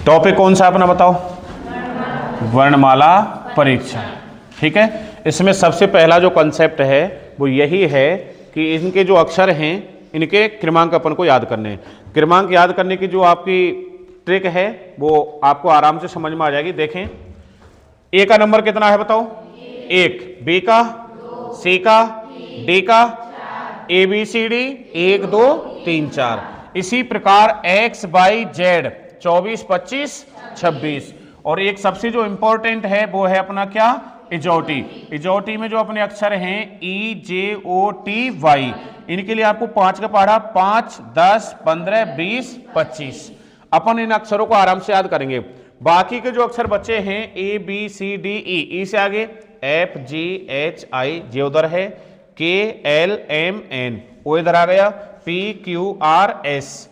Topic कौन सा अपना बताओ? वर्णमाला परीक्षण। ठीक है, इसमें सबसे पहला जो कॉन्सेप्ट है वो यही है कि इनके जो अक्षर हैं इनके क्रमांक अपन को याद करने हैं। क्रमांक याद करने की जो आपकी ट्रिक है वो आपको आराम से समझ में आ जाएगी। देखें, ए का नंबर कितना है बताओ? 1, बी का, सी का, डी का, ए बी सी डी 1 2 3 4। इसी प्रकार एक्स वाई जेड 24 25 26। और एक सबसे जो इंपॉर्टेंट है वो है अपना क्या? इजोटी। इजोटी में जो अपने अक्षर हैं ई जे ओ टी वाई, इनके लिए आपको 5 का पढ़ा, 5 10 15 20 25। अपन इन अक्षरों को आराम से याद करेंगे। बाकी के जो अक्षर बच्चे हैं A B C D E से आगे एफ जी एच आई जे उधर है, के एल एम एन ओ इधर आ गया, P Q R S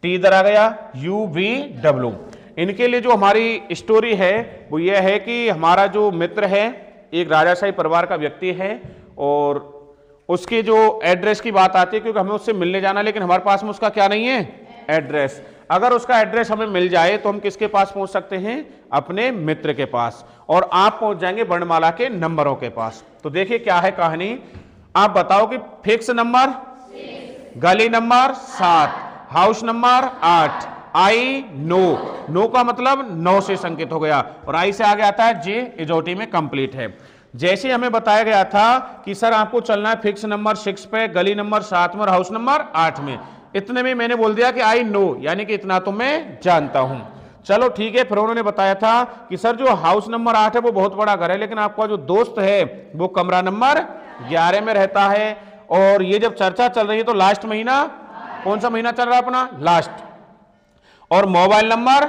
T इधर आ गया, यू वी डब्ल्यू। इनके लिए जो हमारी स्टोरी है वो ये है कि हमारा जो मित्र है एक राजाशाही परिवार का व्यक्ति है और उसके जो एड्रेस की बात आती है, क्योंकि हमें उससे मिलने जाना, लेकिन हमारे पास में उसका क्या नहीं है? एड्रेस। अगर उसका एड्रेस हमें मिल जाए तो हम किसके पास पहुंच सकते हैं? अपने मित्र के पास, और आप पहुंच जाएंगे वर्णमाला के नंबरों के पास। तो देखिए क्या है कहानी। आप बताओ कि फिक्स नंबर 6, गली number 7, house number 8, I know का मतलब 9 से संकेत हो गया, और आई से आगे आता है जे, इजोटी में कंप्लीट है। जैसे हमें बताया गया था कि सर आपको चलना है फिक्स नंबर 6 पे, गली नंबर 7 में और हाउस नंबर 8 में, इतने में मैंने बोल दिया कि आई नो, यानी कि इतना तो मैं जानता हूं। चलो ठीक है, फिर उन्होंने बताया था कि सर जो हाउस नंबर 8 है वो बहुत बड़ा घर है, लेकिन आपका जो दोस्त है वो कमरा नंबर 11 में रहता है। और ये जब चर्चा चल रही है तो लास्ट महीना, कौन सा महीना चल रहा है अपना? लास्ट। और मोबाइल नंबर,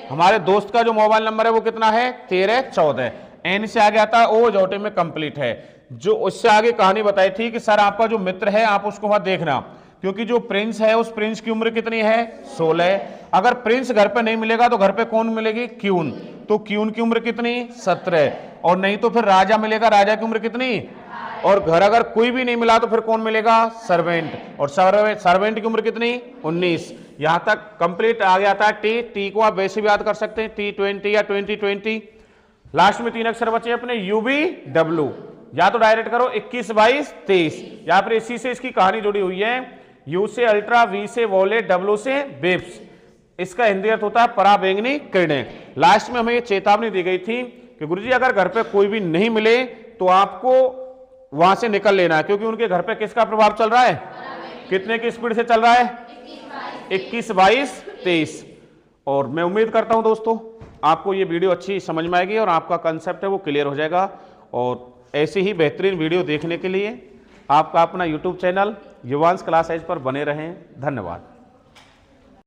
हमारे दोस्त का जो मोबाइल नंबर है वो कितना है? 13 14। एन से आगे आता है ओ, इजोटी में कंप्लीट है। जो उससे आगे कहानी बताई थी कि सर आपका जो मित्र है आप उसको वहां देखना, क्योंकि जो प्रिंस है उस प्रिंस की उम्र कितनी है? 16। अगर प्रिंस घर पे नहीं मिलेगा तो घर पे कौन मिलेगी? क्यून। तो क्यून की उम्र कितनी? 17। और नहीं तो फिर राजा मिलेगा, राजा की उम्र कितनी? और घर अगर कोई भी नहीं मिला तो फिर कौन मिलेगा? सर्वेंट। और सर्वेंट की उम्र कितनी? 19। यहां तक कंप्लीट। आगे आता है टी। टी को आप वैसे भी याद कर सकते हैं, T20 या 2020। लास्ट में 3 अक्षर बचे अपने यूवी डब्ल्यू, या तो डायरेक्ट करो 21 22 23, या फिर इसी से इसकी कहानी जुड़ी हुई है। यू से अल्ट्रा, वी से वोलेट, डब्ल्यू से वेब्स। इसका हिंदी अर्थ होता है पराबैंगनी किरणें। लास्ट में हमें ये चेतावनी दी गई थी कि गुरुजी अगर घर पे कोई भी नहीं मिले तो आपको वहां से निकल लेना है, क्योंकि उनके घर पे किसका प्रभाव चल रहा है? कितने की स्पीड से चल रहा है? 21 22 23। और मैं उम्मीद करता हूं दोस्तों आपको ये वीडियो अच्छी समझ में आएगी और आपका कंसेप्ट है वो क्लियर हो जाएगा। और ऐसी ही बेहतरीन वीडियो देखने के लिए आपका अपना YouTube channel Yuvansh class edge पर बने रहें। धन्यवाद।